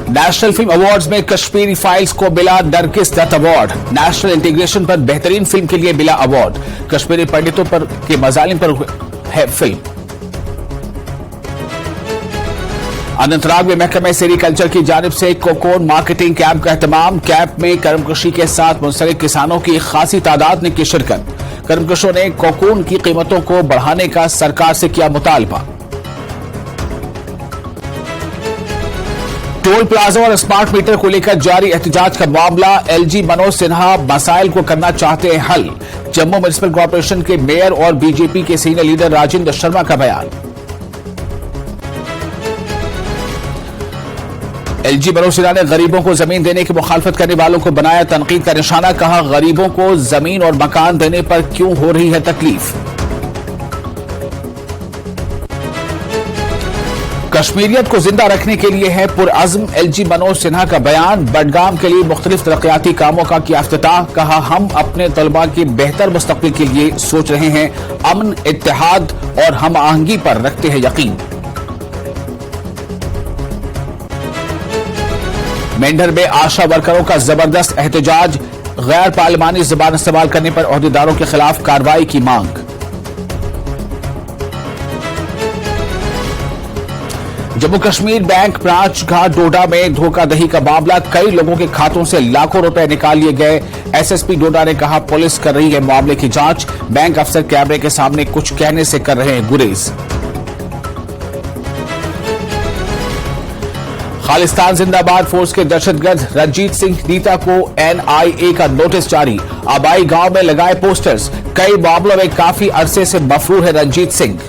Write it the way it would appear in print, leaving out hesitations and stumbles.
National film awards में Kashmiri Files को मिला Nargis Dutt award. National integration पर बेहतरीन फिल्म के लिए मिला अवार्ड। कश्मीरी पंडितों पर के मजालिम पर है फिल्म। अनंतनाग में महकमा सेरीकल्चर की जानिब से कोकोन मार्केटिंग कैंप का एहतमाम। कैंप में कर्मकुशी के साथ मुंसलिक किसानों की खासी तादाद ने की शिरकत। कर्मकुशों ने कोकोन की कीमतों को बढ़ाने का सरकार से किया मुतालबा। टोल प्लाजा और स्मार्ट मीटर को लेकर जारी एहतजाज का मामला। एलजी मनोज सिन्हा मसाइल को करना चाहते हैं हल। जम्मू म्युनिसिपल कॉर्पोरेशन के मेयर और बीजेपी के सीनियर लीडर राजेंद्र शर्मा का बयान। एलजी मनोज सिन्हा ने गरीबों को जमीन देने की मुखालफत करने वालों को बनाया तनकीद का निशाना। कहा, गरीबों को जमीन और मकान देने पर क्यों हो रही है तकलीफ। कश्मीरियत को जिंदा रखने के लिए है पुरअज़्म एलजी मनोज सिन्हा का बयान। बडगाम के लिए मुख्तलिफ तरक्याती कामों का किया इफ्तिताह। कहा, हम अपने तलबा के बेहतर मुस्तकबिल के लिए सोच रहे हैं। अमन, इत्तेहाद और हम आहंगी पर रखते हैं यकीन। मेंढर में आशा वर्करों का जबरदस्त एहतजाज। गैर पार्लिमानी ज़बान इस्तेमाल करने पर ओहदेदारों के खिलाफ कार्रवाई की मांग। जम्मू कश्मीर बैंक ब्रांच घाट डोडा में धोखाधड़ी का मामला। कई लोगों के खातों से लाखों रुपए निकाल लिए गए। एसएसपी डोडा ने कहा, पुलिस कर रही है मामले की जांच। बैंक अफसर कैमरे के सामने कुछ कहने से कर रहे हैं गुरेज। खालिस्तान जिंदाबाद फोर्स के दहशतगर्द रंजीत सिंह नीता को एनआईए का नोटिस जारी। आबाई गांव में लगाए पोस्टर्स। कई मामलों में काफी अरसे से मफरूर है रंजीत सिंह।